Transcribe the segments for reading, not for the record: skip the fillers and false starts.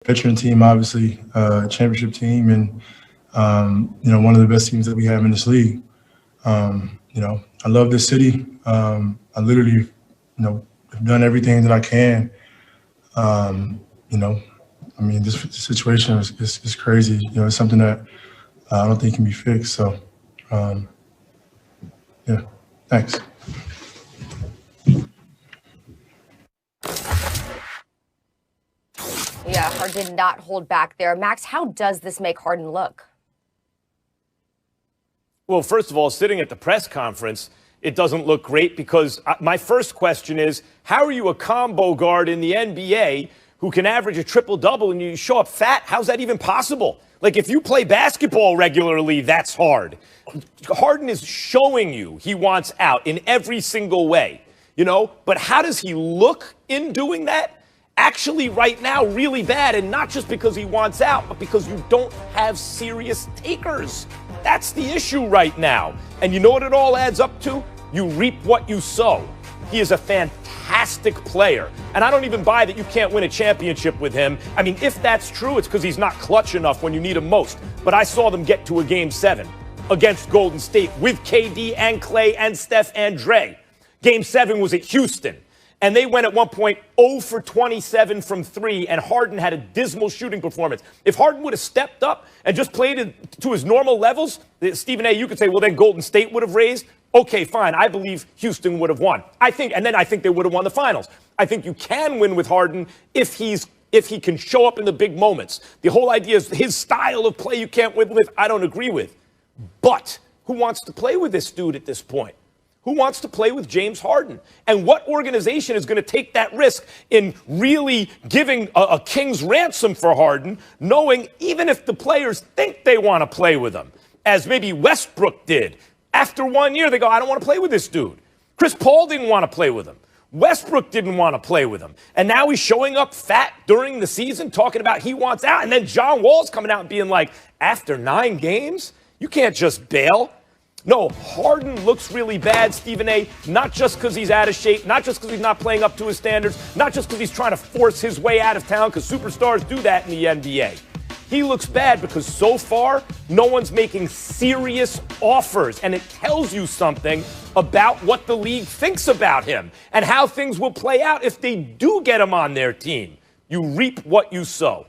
veteran team, obviously, championship team, and one of the best teams that we have in this league. I love this city. I literally, have done everything that I can. This situation is crazy. It's something that I don't think can be fixed. So, yeah, thanks. Yeah, Harden did not hold back there. Max, how does this make Harden look? Well, first of all, sitting at the press conference, it doesn't look great because my first question is, how are you a combo guard in the NBA who can average a triple-double and you show up fat? How's that even possible? Like, if you play basketball regularly, that's hard. Harden is showing you he wants out in every single way, But how does he look in doing that? Actually, right now, really bad, and not just because he wants out, but because you don't have serious takers. That's the issue right now. And you know what it all adds up to? You reap what you sow. He is a fantastic player. And I don't even buy that you can't win a championship with him. I mean, if that's true, it's because he's not clutch enough when you need him most. But I saw them get to a Game 7 against Golden State with KD and Clay and Steph and Dre. Game 7 was at Houston. And they went at one point 0 for 27 from 3, and Harden had a dismal shooting performance. If Harden would have stepped up and just played it to his normal levels, Stephen A., you could say, well, then Golden State would have raised. Okay, fine. I believe Houston would have won. I think they would have won the finals. I think you can win with Harden if he can show up in the big moments. The whole idea is his style of play you can't win with, I don't agree with. But who wants to play with this dude at this point? Who wants to play with James Harden? And what organization is going to take that risk in really giving a king's ransom for Harden, knowing even if the players think they want to play with him, as maybe Westbrook did? After 1 year, they go, I don't want to play with this dude. Chris Paul didn't want to play with him. Westbrook didn't want to play with him. And now he's showing up fat during the season, talking about he wants out. And then John Wall's coming out and being like, after 9 games, you can't just bail. No, Harden looks really bad, Stephen A., not just because he's out of shape, not just because he's not playing up to his standards, not just because he's trying to force his way out of town, because superstars do that in the NBA. He looks bad because so far, no one's making serious offers, and it tells you something about what the league thinks about him and how things will play out if they do get him on their team. You reap what you sow.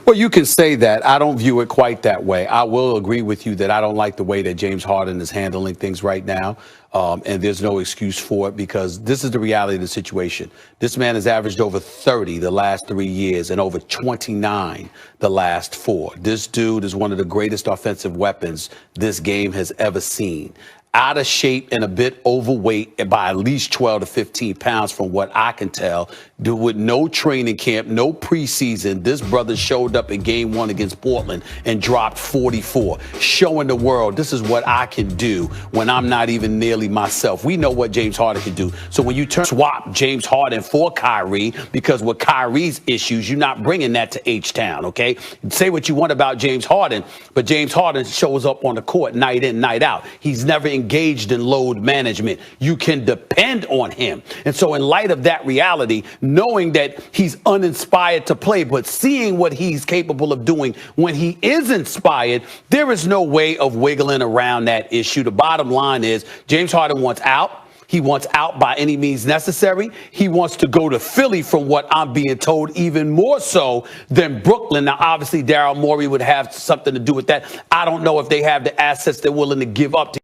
Well, you can say that. I don't view it quite that way. I will agree with you that I don't like the way that James Harden is handling things right now. And there's no excuse for it because this is the reality of the situation. This man has averaged over 30 the last 3 years and over 29 the last 4. This dude is one of the greatest offensive weapons this game has ever seen. Out of shape and a bit overweight by at least 12 to 15 pounds from what I can tell. With no training camp, no preseason, this brother showed up in game 1 against Portland and dropped 44, showing the world this is what I can do when I'm not even nearly myself. We know what James Harden can do. So when you swap James Harden for Kyrie, because with Kyrie's issues, you're not bringing that to H-Town, okay? Say what you want about James Harden, but James Harden shows up on the court night in, night out. He's never engaged in load management. You can depend on him. And so in light of that reality, knowing that he's uninspired to play, but seeing what he's capable of doing when he is inspired, there is no way of wiggling around that issue. The bottom line is James Harden wants out. He wants out by any means necessary. He wants to go to Philly, from what I'm being told, even more so than Brooklyn. Now, obviously, Daryl Morey would have something to do with that. I don't know if they have the assets they're willing to give up to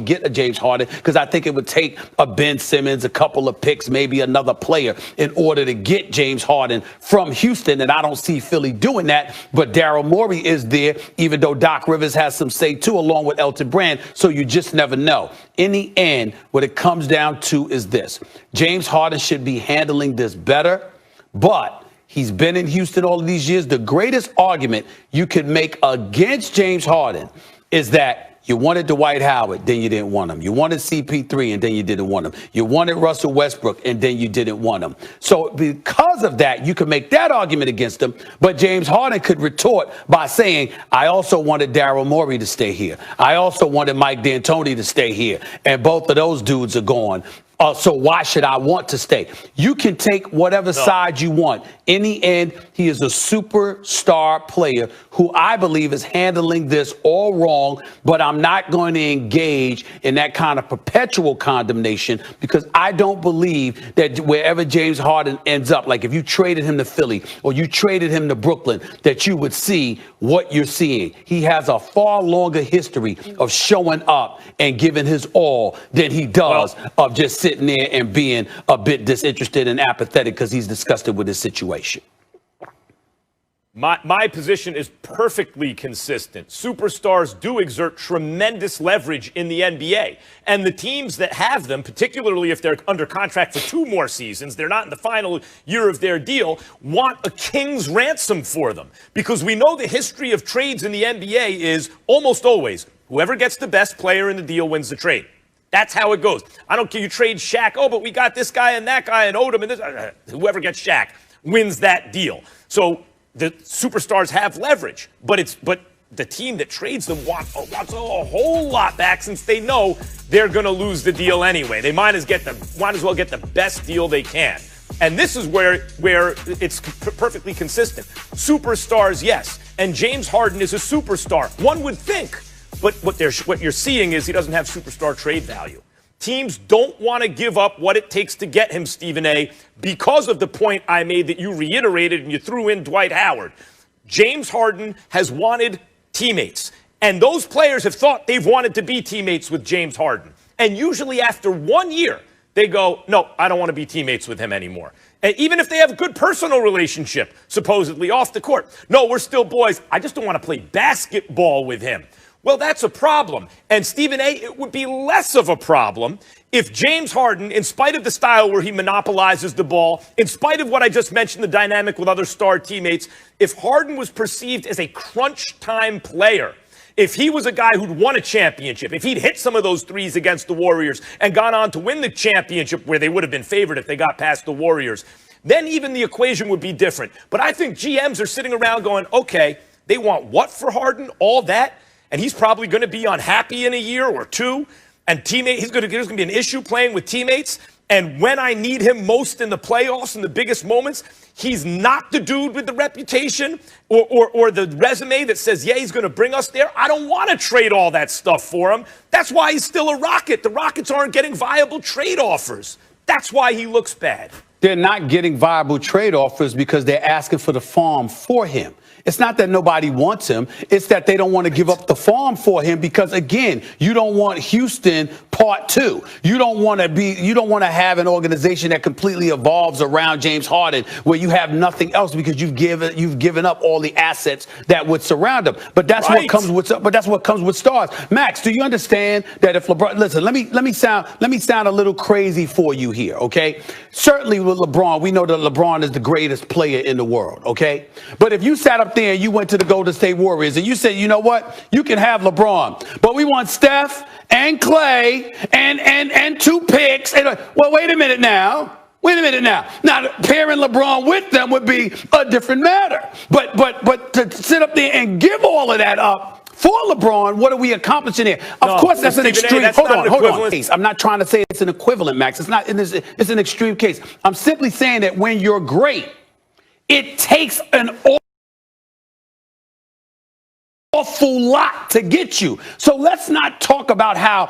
get a James Harden, because I think it would take a Ben Simmons, a couple of picks, maybe another player in order to get James Harden from Houston. And I don't see Philly doing that. But Daryl Morey is there, even though Doc Rivers has some say too, along with Elton Brand. So you just never know. In the end, what it comes down to is this. James Harden should be handling this better, but he's been in Houston all of these years. The greatest argument you can make against James Harden is that you wanted Dwight Howard, then you didn't want him. You wanted CP3, and then you didn't want him. You wanted Russell Westbrook, and then you didn't want him. So because of that, you could make that argument against him. But James Harden could retort by saying, I also wanted Daryl Morey to stay here. I also wanted Mike D'Antoni to stay here. And both of those dudes are gone. So why should I want to stay? You can take whatever side you want. In the end, He is a superstar player who I believe is handling this all wrong, but I'm not going to engage in that kind of perpetual condemnation because I don't believe that wherever James Harden ends up, like if you traded him to Philly or you traded him to Brooklyn, that you would see what you're seeing. He has a far longer history of showing up and giving his all than he does of just sitting there and being a bit disinterested and apathetic because he's disgusted with his situation. My position is perfectly consistent. Superstars do exert tremendous leverage in the NBA. And the teams that have them, particularly if they're under contract for 2 more seasons, they're not in the final year of their deal, want a king's ransom for them. Because we know the history of trades in the NBA is almost always whoever gets the best player in the deal wins the trade. That's how it goes. I don't care. You trade Shaq. Oh, but we got this guy and that guy and Odom and this. Whoever gets Shaq wins that deal. So the superstars have leverage, but the team that trades them wants a whole lot back since they know they're going to lose the deal anyway. They might as well get the best deal they can. And this is where it's perfectly consistent. Superstars, yes, and James Harden is a superstar. One would think, but what you're seeing is he doesn't have superstar trade value. Teams don't want to give up what it takes to get him, Stephen A., because of the point I made that you reiterated and you threw in Dwight Howard. James Harden has wanted teammates, and those players have thought they've wanted to be teammates with James Harden. And usually after 1 year, they go, no, I don't want to be teammates with him anymore. And even if they have a good personal relationship, supposedly off the court. No, we're still boys. I just don't want to play basketball with him. Well, that's a problem. And Stephen A., it would be less of a problem if James Harden, in spite of the style where he monopolizes the ball, in spite of what I just mentioned, the dynamic with other star teammates, if Harden was perceived as a crunch time player, if he was a guy who'd won a championship, if he'd hit some of those threes against the Warriors and gone on to win the championship where they would have been favored if they got past the Warriors, then even the equation would be different. But I think GMs are sitting around going, okay, they want what for Harden? All that? And he's probably going to be unhappy in a year or 2. And there's going to be an issue playing with teammates. And when I need him most in the playoffs, in the biggest moments, he's not the dude with the reputation or the resume that says, yeah, he's going to bring us there. I don't want to trade all that stuff for him. That's why he's still a Rocket. The Rockets aren't getting viable trade offers. That's why he looks bad. They're not getting viable trade offers because they're asking for the farm for him. It's not that nobody wants him. It's that they don't want to give up the farm for him because, again, you don't want Houston part 2. You don't want to have an organization that completely evolves around James Harden where you have nothing else because you've given up all the assets that would surround him. But that's what comes with stars. Max, do you understand that if LeBron, listen, let me sound a little crazy for you here, okay? Certainly with LeBron, we know that LeBron is the greatest player in the world, okay? But if you sat up there and you went to the Golden State Warriors and you said, you know what, you can have LeBron, but we want Steph and Clay and 2 picks. And, well, wait a minute now. Now, pairing LeBron with them would be a different matter. But to sit up there and give all of that up for LeBron, what are we accomplishing here? Of course, that's an extreme. Hold on. I'm not trying to say it's an equivalent, Max. It's not. It's an extreme case. I'm simply saying that when you're great, it takes an awful lot to get you. So let's not talk about how,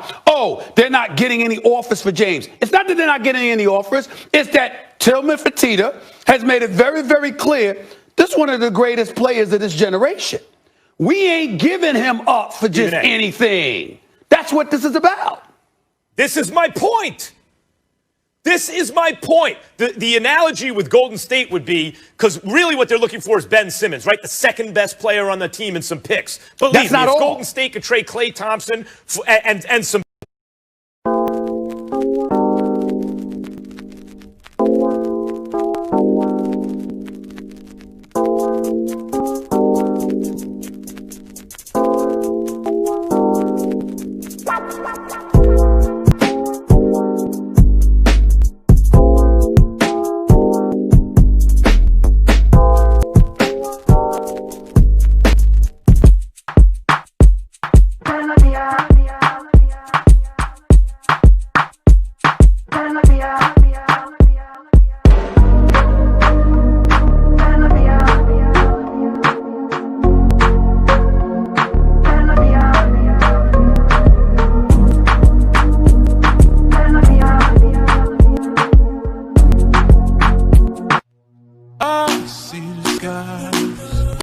they're not getting any offers for James. It's not that they're not getting any offers. It's that Tillman Fertitta has made it very, very clear this is one of the greatest players of this generation. We ain't giving him up for just anything. That's what this is about. This is my point. The analogy with Golden State would be, because really what they're looking for is Ben Simmons, right? The second best player on the team and some picks. Believe me, if Golden State could trade Klay Thompson and some see the skies.